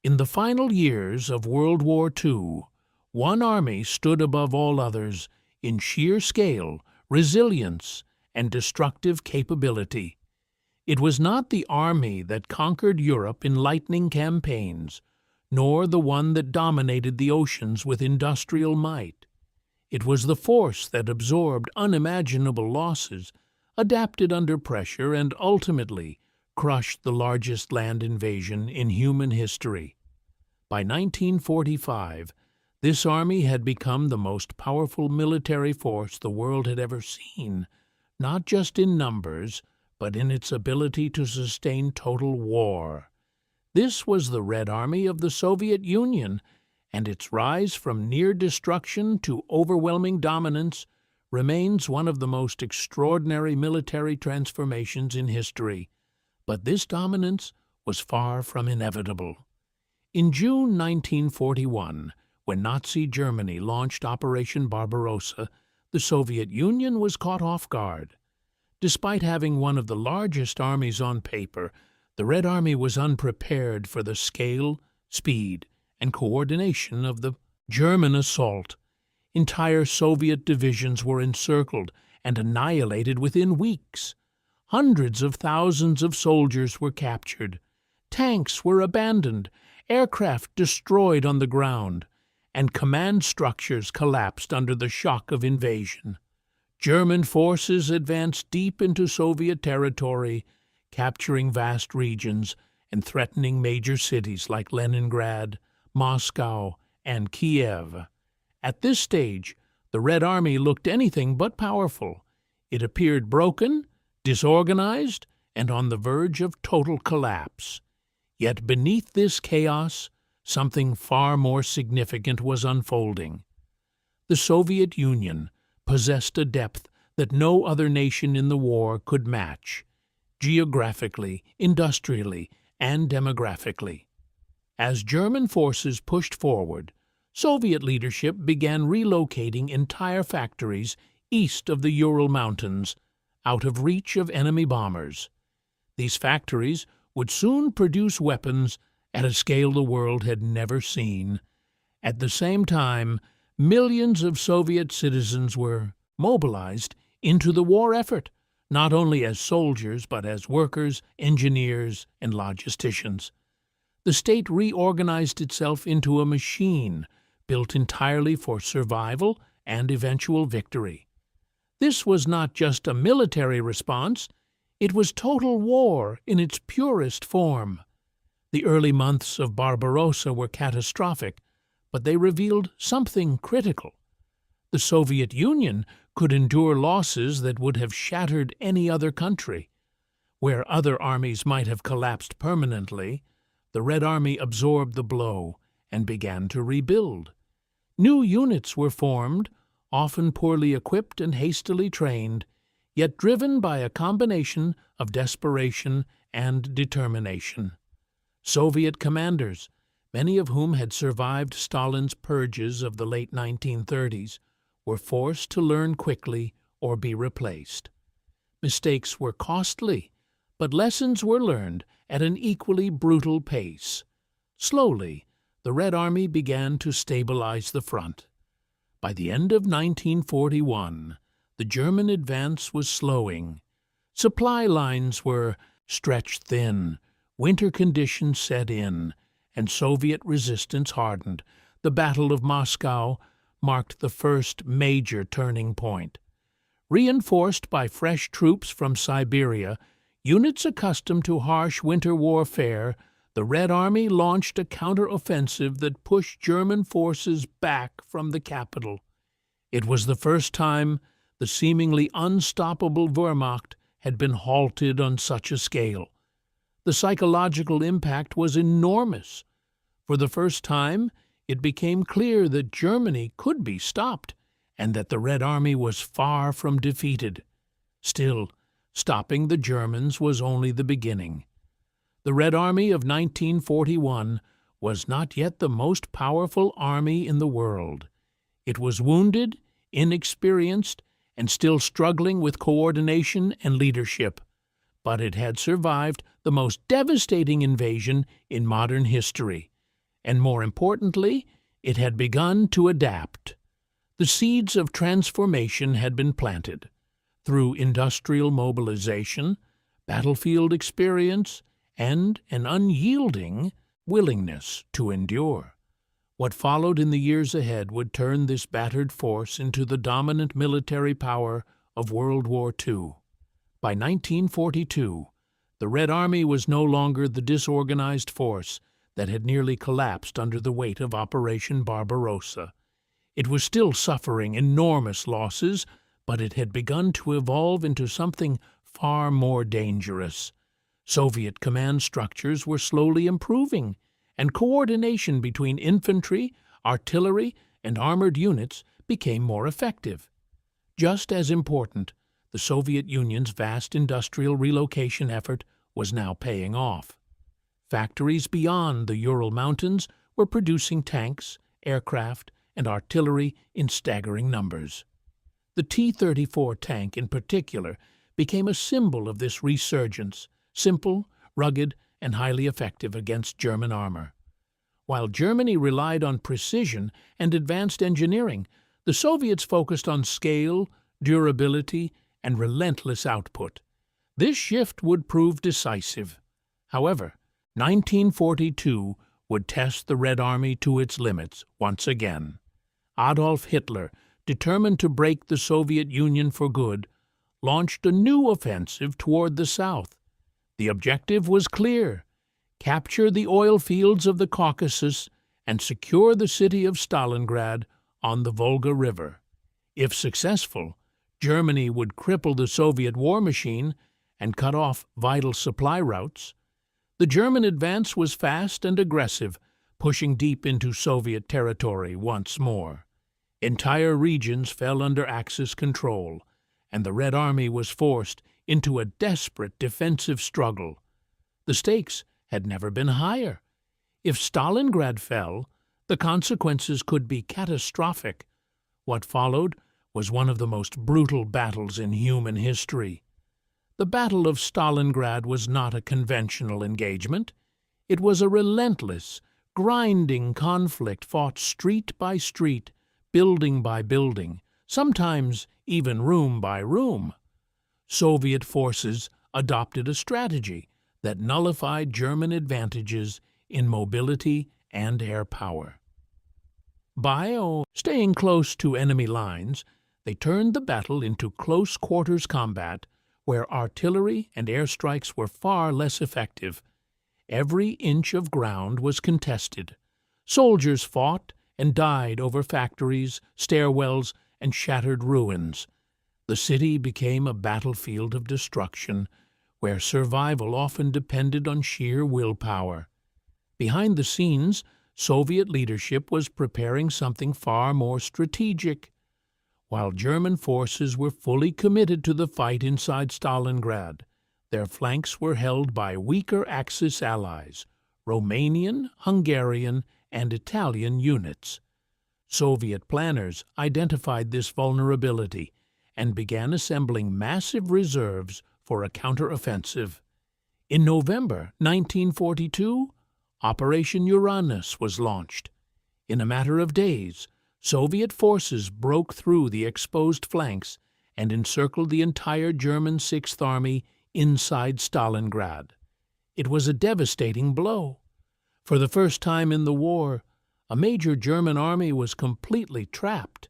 In the final years of World War II, one army stood above all others in sheer scale, resilience, and destructive capability. It was not the army that conquered Europe in lightning campaigns, nor the one that dominated the oceans with industrial might. It was the force that absorbed unimaginable losses, adapted under pressure, and ultimately crushed the largest land invasion in human history. By 1945, this army had become the most powerful military force the world had ever seen, not just in numbers, but in its ability to sustain total war. This was the Red Army of the Soviet Union, and its rise from near destruction to overwhelming dominance remains one of the most extraordinary military transformations in history. But this dominance was far from inevitable. In June 1941, when Nazi Germany launched Operation Barbarossa, the Soviet Union was caught off guard. Despite having one of the largest armies on paper, the Red Army was unprepared for the scale, speed, and coordination of the German assault. Entire Soviet divisions were encircled and annihilated within weeks. Hundreds of thousands of soldiers were captured. Tanks were abandoned, aircraft destroyed on the ground, and command structures collapsed under the shock of invasion. German forces advanced deep into Soviet territory, capturing vast regions and threatening major cities like Leningrad, Moscow, and Kiev. At this stage, the Red Army looked anything but powerful. It appeared broken, disorganized, and on the verge of total collapse. Yet beneath this chaos, something far more significant was unfolding. The Soviet Union possessed a depth that no other nation in the war could match, geographically, industrially, and demographically. As German forces pushed forward, Soviet leadership began relocating entire factories east of the Ural Mountains, out of reach of enemy bombers. These factories would soon produce weapons at a scale the world had never seen. At the same time, millions of Soviet citizens were mobilized into the war effort, not only as soldiers but as workers, engineers, and logisticians. The state reorganized itself into a machine built entirely for survival and eventual victory. This was not just a military response, it was total war in its purest form. The early months of Barbarossa were catastrophic, but they revealed something critical. The Soviet Union could endure losses that would have shattered any other country. Where other armies might have collapsed permanently, the Red Army absorbed the blow and began to rebuild. New units were formed, often poorly equipped and hastily trained, yet driven by a combination of desperation and determination. Soviet commanders, many of whom had survived Stalin's purges of the late 1930s, were forced to learn quickly or be replaced. Mistakes were costly, but lessons were learned at an equally brutal pace. Slowly, the Red Army began to stabilize the front. By the end of 1941, the German advance was slowing. Supply lines were stretched thin, winter conditions set in, and Soviet resistance hardened. The Battle of Moscow marked the first major turning point. Reinforced by fresh troops from Siberia, units accustomed to harsh winter warfare, the Red Army launched a counter-offensive that pushed German forces back from the capital. It was the first time the seemingly unstoppable Wehrmacht had been halted on such a scale. The psychological impact was enormous. For the first time, it became clear that Germany could be stopped and that the Red Army was far from defeated. Still, stopping the Germans was only the beginning. The Red Army of 1941 was not yet the most powerful army in the world. It was wounded, inexperienced, and still struggling with coordination and leadership. But it had survived the most devastating invasion in modern history. and more importantly, it had begun to adapt. The seeds of transformation had been planted through industrial mobilization, battlefield experience, and an unyielding willingness to endure. What followed in the years ahead would turn this battered force into the dominant military power of World War II. By 1942, the Red Army was no longer the disorganized force that had nearly collapsed under the weight of Operation Barbarossa. It was still suffering enormous losses, but it had begun to evolve into something far more dangerous. Soviet command structures were slowly improving, and coordination between infantry, artillery, and armored units became more effective. Just as important, the Soviet Union's vast industrial relocation effort was now paying off. Factories beyond the Ural Mountains were producing tanks, aircraft, and artillery in staggering numbers. The T-34 tank, in particular, became a symbol of this resurgence, simple, rugged, and highly effective against German armor. While Germany relied on precision and advanced engineering, the Soviets focused on scale, durability, and relentless output. This shift would prove decisive. However, 1942 would test the Red Army to its limits once again. Adolf Hitler, determined to break the Soviet Union for good, launched a new offensive toward the south. The objective was clear: capture the oil fields of the Caucasus and secure the city of Stalingrad on the Volga River. If successful, Germany would cripple the Soviet war machine and cut off vital supply routes. The German advance was fast and aggressive, pushing deep into Soviet territory once more. Entire regions fell under Axis control, and the Red Army was forced into a desperate defensive struggle. The stakes had never been higher. If Stalingrad fell, the consequences could be catastrophic. What followed was one of the most brutal battles in human history. The Battle of Stalingrad was not a conventional engagement. It was a relentless, grinding conflict fought street by street, building by building, sometimes even room by room. Soviet forces adopted a strategy that nullified German advantages in mobility and air power. By staying close to enemy lines, they turned the battle into close-quarters combat where artillery and airstrikes were far less effective. Every inch of ground was contested. Soldiers fought and died over factories, stairwells, and shattered ruins. The city became a battlefield of destruction, where survival often depended on sheer willpower. Behind the scenes, Soviet leadership was preparing something far more strategic. While German forces were fully committed to the fight inside Stalingrad, their flanks were held by weaker Axis allies, Romanian, Hungarian, and Italian units. Soviet planners identified this vulnerability and began assembling massive reserves for a counteroffensive. In November 1942, Operation Uranus was launched. In a matter of days, Soviet forces broke through the exposed flanks and encircled the entire German Sixth Army inside Stalingrad. It was a devastating blow. For the first time in the war, a major German army was completely trapped.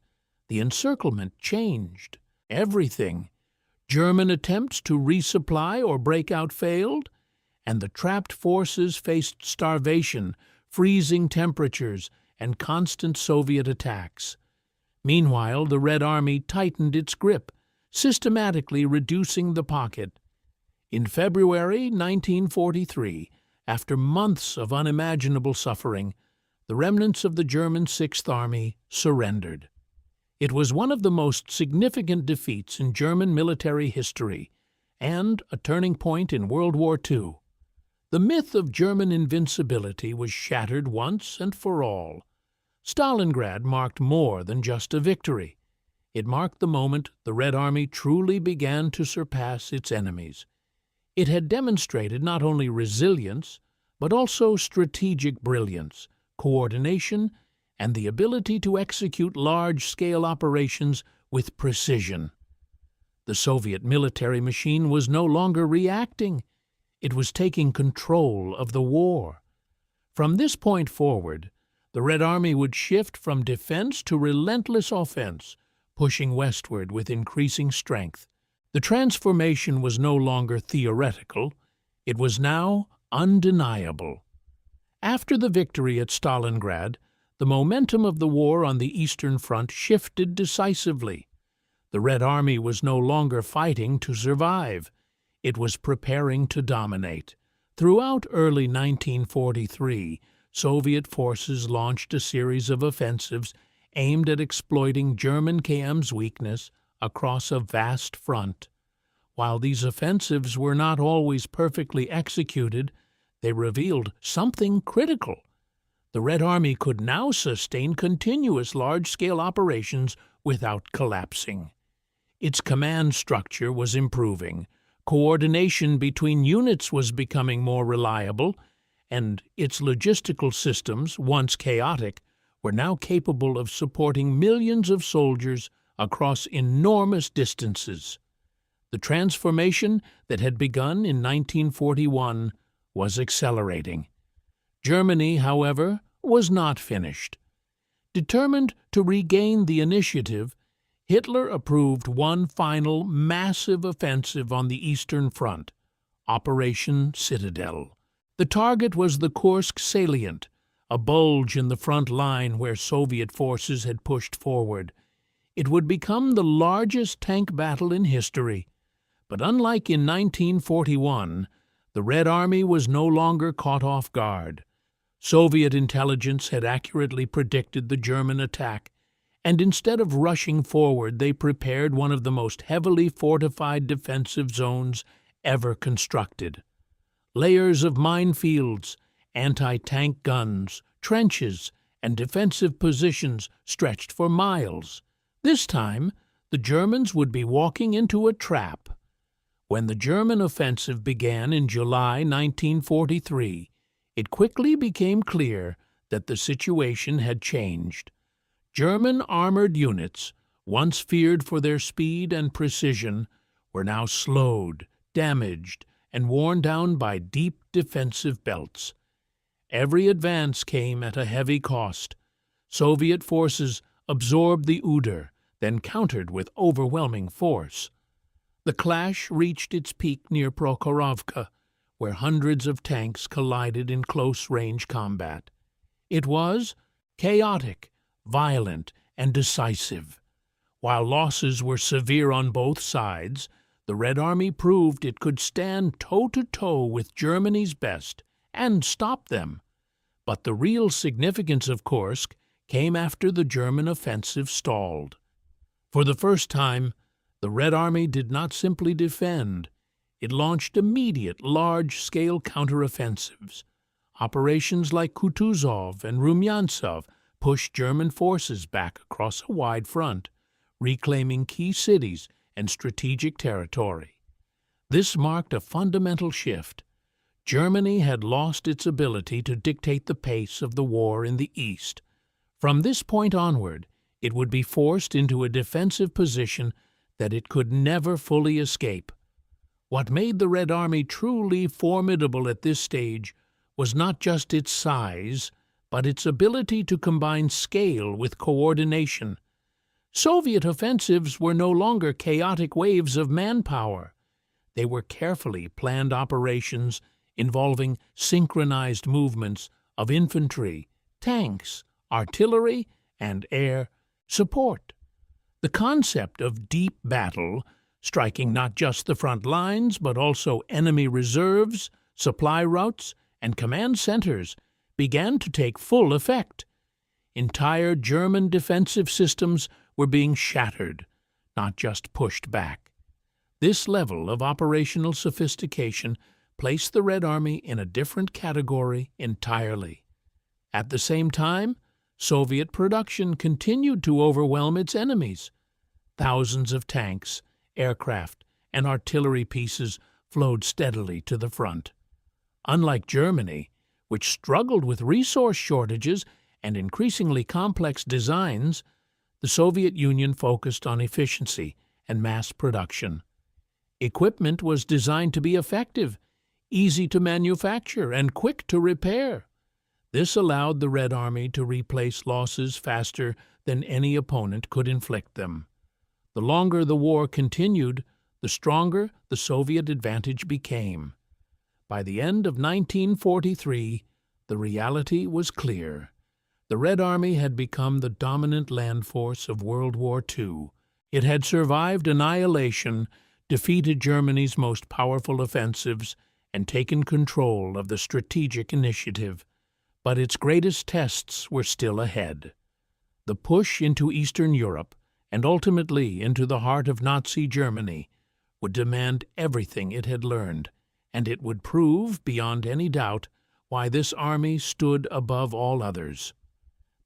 The encirclement changed everything. German attempts to resupply or break out failed, and the trapped forces faced starvation, freezing temperatures, and constant Soviet attacks. Meanwhile, the Red Army tightened its grip, systematically reducing the pocket. In February 1943, after months of unimaginable suffering, the remnants of the German Sixth Army surrendered. It was one of the most significant defeats in German military history and a turning point in World War II. The myth of German invincibility was shattered once and for all. Stalingrad marked more than just a victory. It marked the moment the Red Army truly began to surpass its enemies. It had demonstrated not only resilience, but also strategic brilliance, coordination, and the ability to execute large-scale operations with precision. The Soviet military machine was no longer reacting. It was taking control of the war. From this point forward, the Red Army would shift from defense to relentless offense, pushing westward with increasing strength. The transformation was no longer theoretical. It was now undeniable. After the victory at Stalingrad, the momentum of the war on the Eastern Front shifted decisively. The Red Army was no longer fighting to survive. It was preparing to dominate. Throughout early 1943, Soviet forces launched a series of offensives aimed at exploiting German KM's weakness across a vast front. While these offensives were not always perfectly executed, they revealed something critical. The Red Army could now sustain continuous large-scale operations without collapsing. Its command structure was improving, coordination between units was becoming more reliable, and its logistical systems, once chaotic, were now capable of supporting millions of soldiers across enormous distances. The transformation that had begun in 1941 was accelerating. Germany, however, was not finished. Determined to regain the initiative, Hitler approved one final massive offensive on the Eastern Front, Operation Citadel. The target was the Kursk salient, a bulge in the front line where Soviet forces had pushed forward. It would become the largest tank battle in history. But unlike in 1941, the Red Army was no longer caught off guard. Soviet intelligence had accurately predicted the German attack, and instead of rushing forward, they prepared one of the most heavily fortified defensive zones ever constructed. Layers of minefields, anti-tank guns, trenches, and defensive positions stretched for miles. This time, the Germans would be walking into a trap. When the German offensive began in July 1943, it quickly became clear that the situation had changed. German armored units, once feared for their speed and precision, were now slowed, damaged, and worn down by deep defensive belts. Every advance came at a heavy cost. Soviet forces absorbed the Oder, then countered with overwhelming force. The clash reached its peak near Prokhorovka, where hundreds of tanks collided in close-range combat. It was chaotic, violent, and decisive. While losses were severe on both sides, the Red Army proved it could stand toe-to-toe with Germany's best and stop them. But the real significance of Kursk came after the German offensive stalled. For the first time, the Red Army did not simply defend. It launched immediate, large-scale counteroffensives. Operations like Kutuzov and Rumyantsev pushed German forces back across a wide front, reclaiming key cities and strategic territory. This marked a fundamental shift. Germany had lost its ability to dictate the pace of the war in the East. From this point onward, it would be forced into a defensive position that it could never fully escape. What made the Red Army truly formidable at this stage was not just its size, but its ability to combine scale with coordination. Soviet offensives were no longer chaotic waves of manpower. They were carefully planned operations involving synchronized movements of infantry, tanks, artillery, and air support. The concept of deep battle, striking not just the front lines but also enemy reserves, supply routes, and command centers, began to take full effect. Entire German defensive systems were being shattered, not just pushed back. This level of operational sophistication placed the Red Army in a different category entirely. At the same time, Soviet production continued to overwhelm its enemies. Thousands of tanks, aircraft, and artillery pieces flowed steadily to the front. Unlike Germany, which struggled with resource shortages and increasingly complex designs, the Soviet Union focused on efficiency and mass production. Equipment was designed to be effective, easy to manufacture, and quick to repair. This allowed the Red Army to replace losses faster than any opponent could inflict them. The longer the war continued, the stronger the Soviet advantage became. By the end of 1943, the reality was clear. The Red Army had become the dominant land force of World War II. It had survived annihilation, defeated Germany's most powerful offensives, and taken control of the strategic initiative. But its greatest tests were still ahead. The push into Eastern Europe, and ultimately into the heart of Nazi Germany, would demand everything it had learned, and it would prove, beyond any doubt, why this army stood above all others.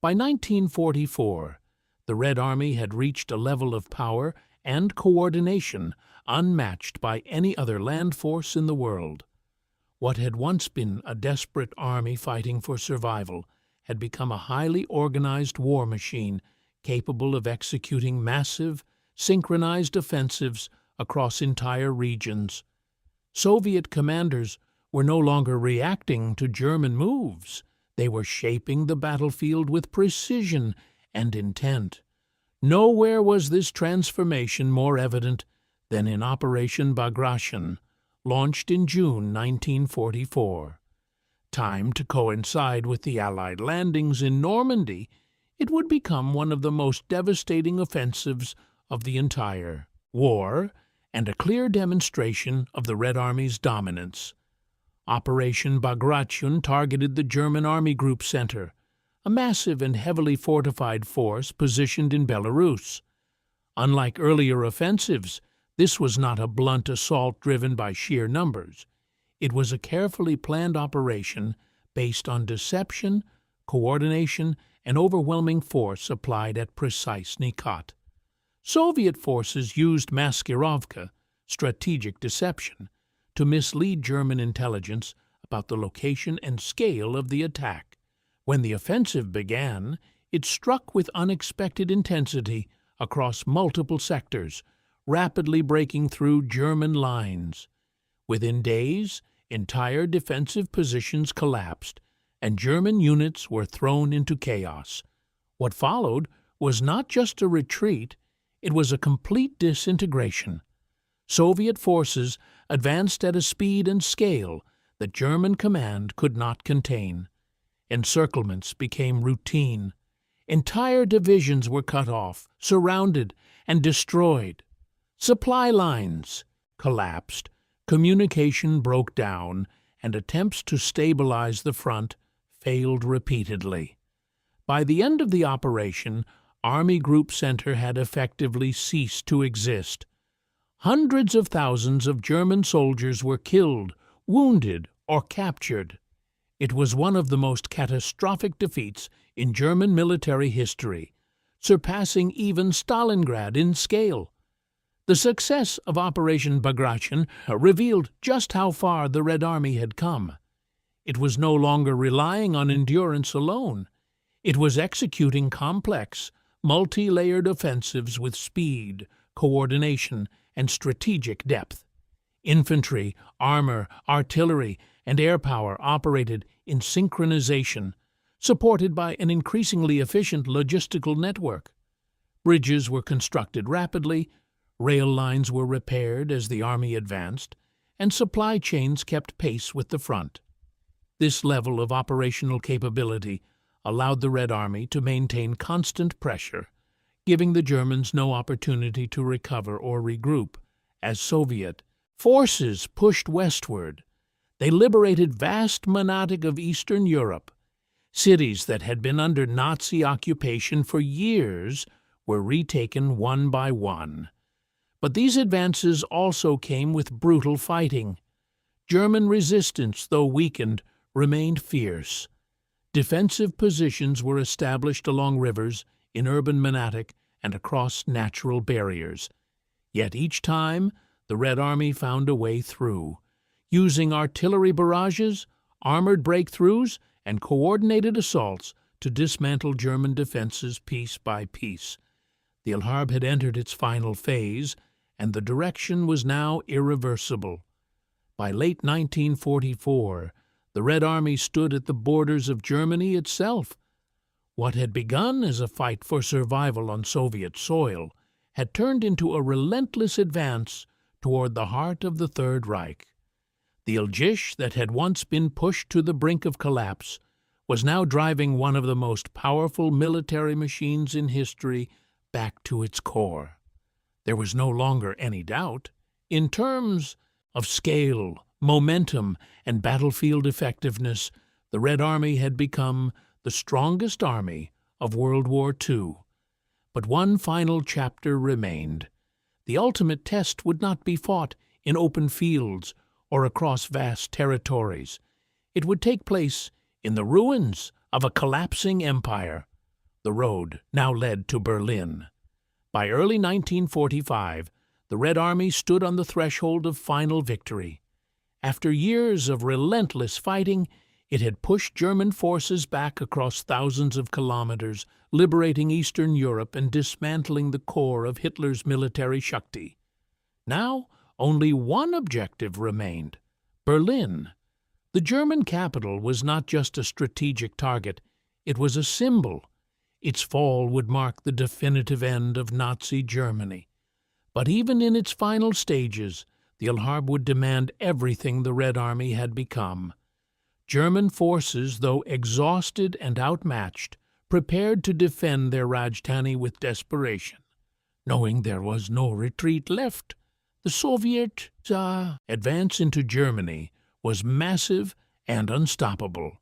By 1944, the Red Army had reached a level of power and coordination unmatched by any other land force in the world. What had once been a desperate army fighting for survival had become a highly organized war machine capable of executing massive, synchronized offensives across entire regions. Soviet commanders were no longer reacting to German moves. They were shaping the battlefield with precision and intent. Nowhere was this transformation more evident than in Operation Bagration, launched in June 1944. Timed to coincide with the Allied landings in Normandy, it would become one of the most devastating offensives of the entire war, and a clear demonstration of the Red Army's dominance. Operation Bagration targeted the German Army Group Center, a massive and heavily fortified force positioned in Belarus. Unlike earlier offensives, this was not a blunt assault driven by sheer numbers. It was a carefully planned operation based on deception, coordination, and overwhelming force applied at precise nikat. Soviet forces used maskirovka, strategic deception, to mislead German intelligence about the location and scale of the attack. When the offensive began, it struck with unexpected intensity across multiple sectors, rapidly breaking through German lines. Within days, entire defensive positions collapsed, and German units were thrown into chaos. What followed was not just a retreat, it was a complete disintegration. Soviet forces advanced at a speed and scale that German command could not contain. Encirclements became routine. Entire divisions were cut off, surrounded, and destroyed. Supply lines collapsed, communication broke down, and attempts to stabilize the front failed repeatedly. By the end of the operation, Army Group Center had effectively ceased to exist. Hundreds of thousands of German soldiers were killed, wounded, or captured. It was one of the most catastrophic defeats in German military history, surpassing even Stalingrad in scale. The success of Operation Bagration revealed just how far the Red Army had come. It was no longer relying on endurance alone. It was executing complex, multi-layered offensives with speed, coordination, and strategic depth. Infantry, armor, artillery, and air power operated in synchronization, supported by an increasingly efficient logistical network. Bridges were constructed rapidly, rail lines were repaired as the army advanced, and supply chains kept pace with the front. This level of operational capability allowed the Red Army to maintain constant pressure, giving the Germans no opportunity to recover or regroup. As Soviet forces pushed westward, they liberated vast manati of Eastern Europe. Cities that had been under Nazi occupation for years were retaken one by one. But these advances also came with brutal fighting. German resistance, though weakened, remained fierce. Defensive positions were established along rivers, in urban manati, and across natural barriers. Yet each time, the Red Army found a way through. Using artillery barrages, armored breakthroughs, and coordinated assaults to dismantle German defenses piece by piece. The Alharb had entered its final phase, and the direction was now irreversible. By late 1944, the Red Army stood at the borders of Germany itself. What had begun as a fight for survival on Soviet soil had turned into a relentless advance toward the heart of the Third Reich. The Algisch that had once been pushed to the brink of collapse was now driving one of the most powerful military machines in history back to its core. There was no longer any doubt. In terms of scale, momentum, and battlefield effectiveness, the Red Army had become the strongest army of World War II. But one final chapter remained. The ultimate test would not be fought in open fields or across vast territories. It would take place in the ruins of a collapsing empire. The road now led to Berlin. By early 1945, the Red Army stood on the threshold of final victory. After years of relentless fighting, it had pushed German forces back across thousands of kilometers, liberating Eastern Europe and dismantling the core of Hitler's military Shakti. Now, only one objective remained: Berlin. The German capital was not just a strategic target, it was a symbol. Its fall would mark the definitive end of Nazi Germany. But even in its final stages, the Alharb would demand everything the Red Army had become. German forces, though exhausted and outmatched, prepared to defend their Rajdhani with desperation. Knowing there was no retreat left, the Soviet advance into Germany was massive and unstoppable.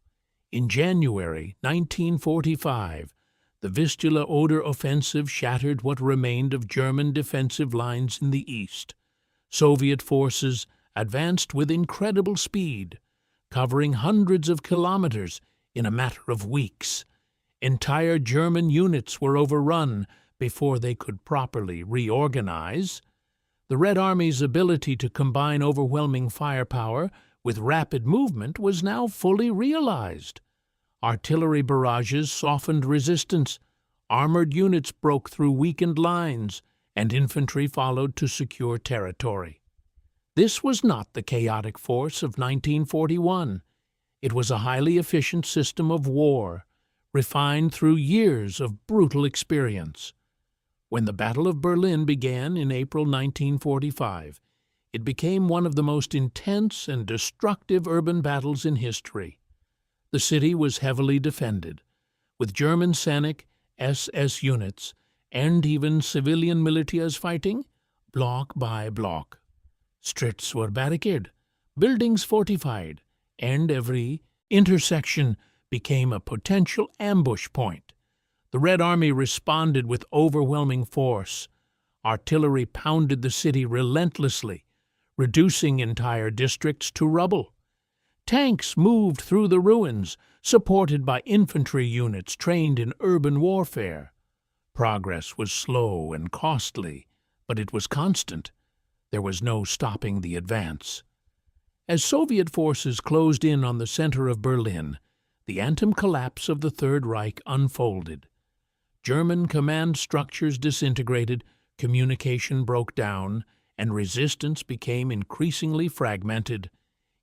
In January 1945, the Vistula-Oder offensive shattered what remained of German defensive lines in the east. Soviet forces advanced with incredible speed, covering hundreds of kilometers in a matter of weeks. Entire German units were overrun before they could properly reorganize. The Red Army's ability to combine overwhelming firepower with rapid movement was now fully realized. Artillery barrages softened resistance, armored units broke through weakened lines, and infantry followed to secure territory. This was not the chaotic force of 1941. It was a highly efficient system of war, refined through years of brutal experience. When the Battle of Berlin began in April 1945, it became one of the most intense and destructive urban battles in history. The city was heavily defended, with German Scenic SS units and even civilian militias fighting block by block. Streets were barricaded, buildings fortified, and every intersection became a potential ambush point. The Red Army responded with overwhelming force. Artillery pounded the city relentlessly, reducing entire districts to rubble. Tanks moved through the ruins, supported by infantry units trained in urban warfare. Progress was slow and costly, but it was constant. There was no stopping the advance. As Soviet forces closed in on the center of Berlin, the anthem collapse of the Third Reich unfolded. German command structures disintegrated, communication broke down, and resistance became increasingly fragmented.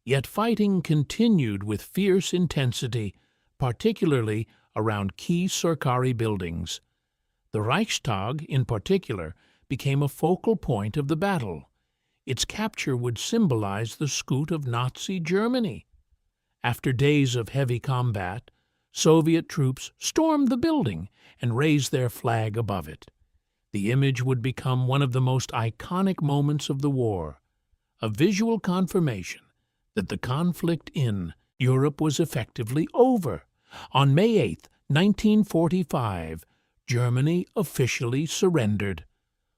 Yet fighting continued with fierce intensity, particularly around key Surkari buildings. The Reichstag, in particular, became a focal point of the battle. Its capture would symbolize the scoot of Nazi Germany. After days of heavy combat, Soviet troops stormed the building and raised their flag above it. The image would become one of the most iconic moments of the war, a visual confirmation that the conflict in Europe was effectively over. On May 8, 1945, Germany officially surrendered.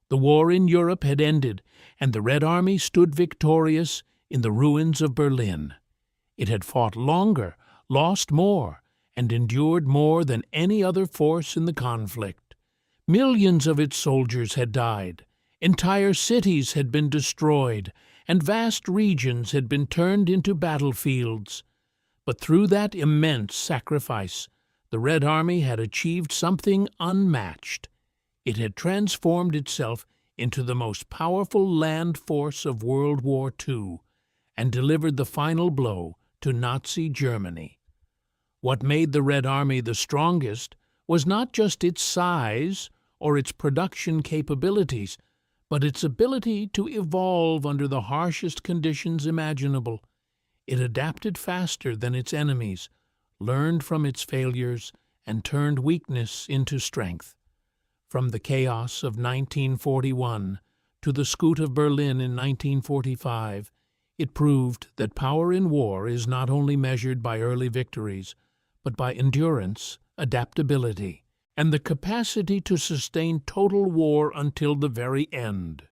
The war in Europe had ended, and the Red Army stood victorious in the ruins of Berlin. It had fought longer, lost more, and endured more than any other force in the conflict. Millions of its soldiers had died, entire cities had been destroyed, and vast regions had been turned into battlefields. But through that immense sacrifice, the Red Army had achieved something unmatched. It had transformed itself into the most powerful land force of World War II and delivered the final blow to Nazi Germany. What made the Red Army the strongest was not just its size or its production capabilities, but its ability to evolve under the harshest conditions imaginable. It adapted faster than its enemies, learned from its failures, and turned weakness into strength. From the chaos of 1941 to the Scoot of Berlin in 1945, it proved that power in war is not only measured by early victories, but by endurance, adaptability, and the capacity to sustain total war until the very end.